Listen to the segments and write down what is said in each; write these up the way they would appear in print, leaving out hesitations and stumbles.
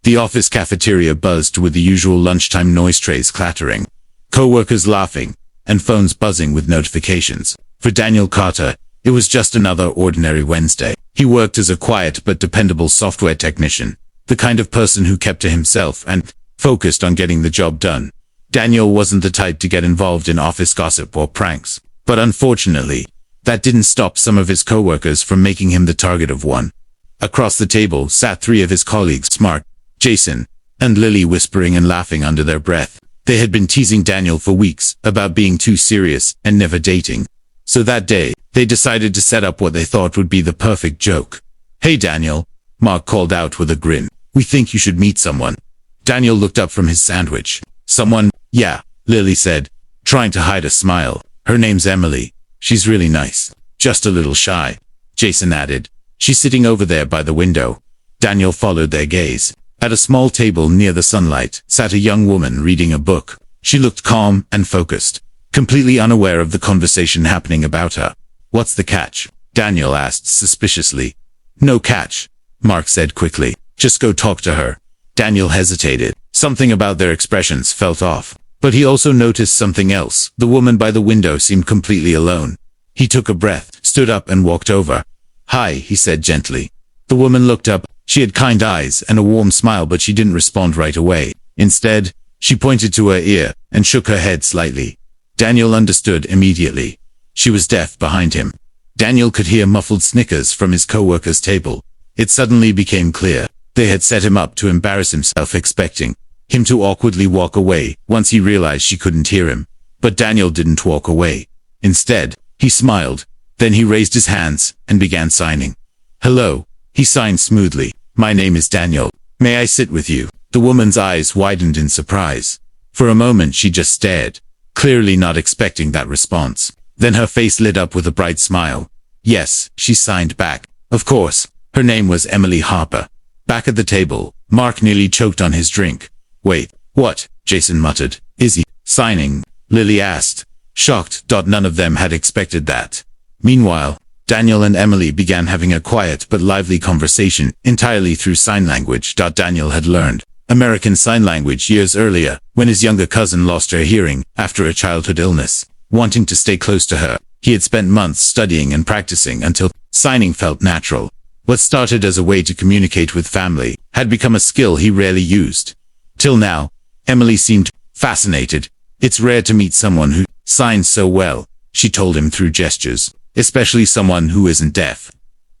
The office cafeteria buzzed with the usual lunchtime noise, trays clattering, coworkers laughing, and phones buzzing with notifications. For Daniel Carter, it was just another ordinary Wednesday. He worked as a quiet but dependable software technician, the kind of person who kept to himself and focused on getting the job done. Daniel wasn't the type to get involved in office gossip or pranks, but unfortunately, that didn't stop some of his coworkers from making him the target of one. Across the table sat three of his colleagues, Mark, Jason, and Lily, whispering and laughing under their breath. They had been teasing Daniel for weeks about being too serious and never dating. So that day, they decided to set up what they thought would be the perfect joke. "Hey Daniel," Mark called out with a grin. "We think you should meet someone." Daniel looked up from his sandwich. "Someone? Yeah," Lily said, trying to hide a smile. "Her name's Emily. She's really nice. Just a little shy," Jason added. "She's sitting over there by the window." Daniel followed their gaze. At a small table near the sunlight sat a young woman reading a book. She looked calm and focused, completely unaware of the conversation happening about her. "What's the catch?" Daniel asked suspiciously. "No catch," Mark said quickly. "Just go talk to her." Daniel hesitated. Something about their expressions felt off. But he also noticed something else. The woman by the window seemed completely alone. He took a breath, stood up and walked over. "Hi," he said gently. The woman looked up. She had kind eyes and a warm smile, but she didn't respond right away. Instead, she pointed to her ear and shook her head slightly. Daniel understood immediately. She was deaf behind him. Daniel could hear muffled snickers from his co-worker's table. It suddenly became clear. They had set him up to embarrass himself, expecting him to awkwardly walk away once he realized she couldn't hear him. But Daniel didn't walk away. Instead, he smiled. Then he raised his hands and began signing. "Hello," he signed smoothly. "My name is Daniel. May I sit with you?" The woman's eyes widened in surprise. For a moment she just stared, clearly not expecting that response. Then her face lit up with a bright smile. "Yes," she signed back. Of course, her name was Emily Harper. Back at the table, Mark nearly choked on his drink. "Wait, what?" Jason muttered. "Is he signing?" Lily asked, shocked. None of them had expected that. Meanwhile, Daniel and Emily began having a quiet but lively conversation entirely through sign language. Daniel had learned American Sign Language years earlier, when his younger cousin lost her hearing after a childhood illness. Wanting to stay close to her, he had spent months studying and practicing until signing felt natural. What started as a way to communicate with family had become a skill he rarely used. Till now, Emily seemed fascinated. "It's rare to meet someone who signs so well," she told him through gestures. "Especially someone who isn't deaf."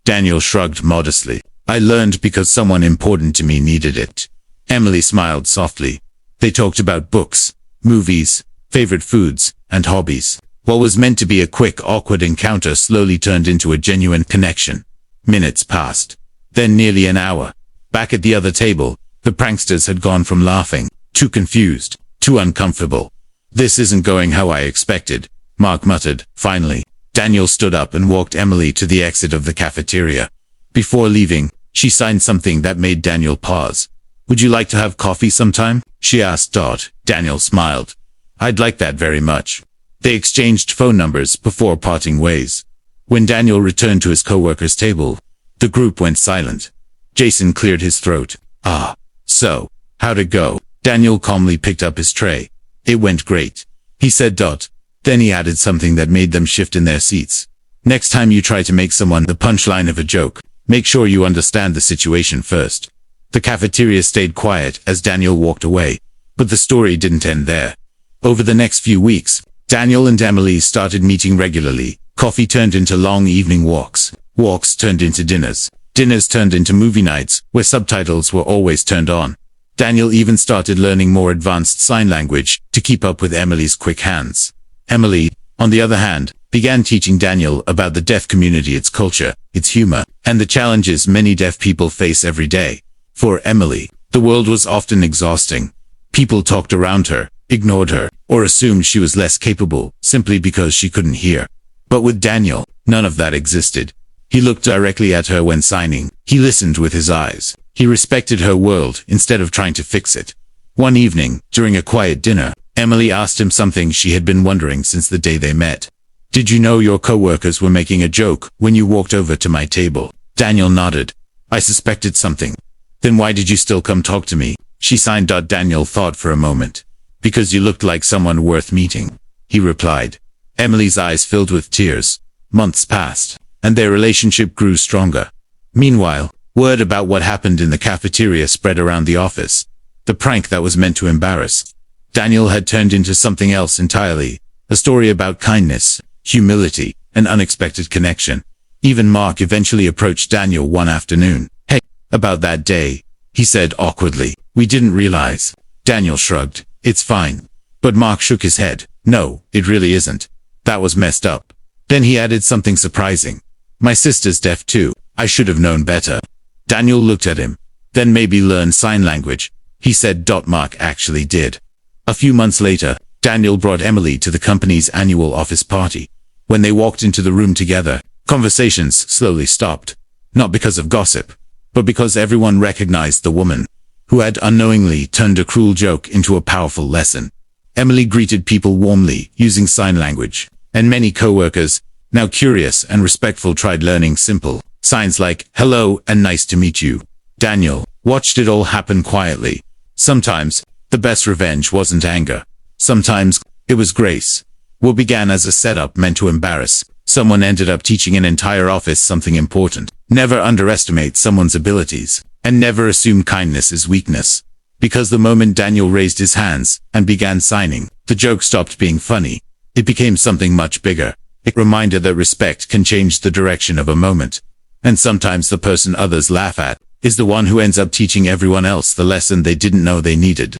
Daniel shrugged modestly. "I learned because someone important to me needed it." Emily smiled softly. They talked about books, movies, favorite foods, and hobbies. What was meant to be a quick, awkward encounter slowly turned into a genuine connection. Minutes passed. Then nearly an hour. Back at the other table, the pranksters had gone from laughing, too confused, too uncomfortable. "This isn't going how I expected," Mark muttered, finally. Daniel stood up and walked Emily to the exit of the cafeteria. Before leaving, she signed something that made Daniel pause. "Would you like to have coffee sometime?" she asked. Daniel smiled. "I'd like that very much." They exchanged phone numbers before parting ways. When Daniel returned to his coworker's table, the group went silent. Jason cleared his throat. "So, how'd it go?" Daniel calmly picked up his tray. "It went great," he said. Then he added something that made them shift in their seats. "Next time you try to make someone the punchline of a joke, make sure you understand the situation first." The cafeteria stayed quiet as Daniel walked away. But the story didn't end there. Over the next few weeks, Daniel and Emily started meeting regularly. Coffee turned into long evening walks. Walks turned into dinners. Dinners turned into movie nights, where subtitles were always turned on. Daniel even started learning more advanced sign language to keep up with Emily's quick hands. Emily, on the other hand, began teaching Daniel about the deaf community, its culture, its humor, and the challenges many deaf people face every day. For Emily, the world was often exhausting. People talked around her, ignored her, or assumed she was less capable simply because she couldn't hear. But with Daniel, none of that existed. He looked directly at her when signing. He listened with his eyes. He respected her world instead of trying to fix it. One evening, during a quiet dinner, Emily asked him something she had been wondering since the day they met. "Did you know your coworkers were making a joke when you walked over to my table?" Daniel nodded. "I suspected something." Then why did you still come talk to me? She signed. Daniel thought for a moment. Because you looked like someone worth meeting, he replied. Emily's eyes filled with tears. Months passed, and their relationship grew stronger. Meanwhile, word about what happened in the cafeteria spread around the office. The prank that was meant to embarrass Daniel had turned into something else entirely. A story about kindness, humility, and unexpected connection. Even Mark eventually approached Daniel one afternoon. Hey, about that day, he said awkwardly. We didn't realize. Daniel shrugged. It's fine. But Mark shook his head. No, it really isn't. That was messed up. Then he added something surprising. My sister's deaf too. I should have known better. Daniel looked at him. Then maybe learn sign language, he said. Mark actually did. A few months later, Daniel brought Emily to the company's annual office party. When they walked into the room together, conversations slowly stopped. Not because of gossip, but because everyone recognized the woman who had unknowingly turned a cruel joke into a powerful lesson. Emily greeted people warmly, using sign language, and many coworkers, now curious and respectful, tried learning simple signs like hello and nice to meet you. Daniel watched it all happen quietly. Sometimes, the best revenge wasn't anger. Sometimes, it was grace. What began as a setup meant to embarrass someone ended up teaching an entire office something important. Never underestimate someone's abilities, and never assume kindness is weakness. Because the moment Daniel raised his hands and began signing, the joke stopped being funny. It became something much bigger. A reminder that respect can change the direction of a moment. And sometimes the person others laugh at is the one who ends up teaching everyone else the lesson they didn't know they needed.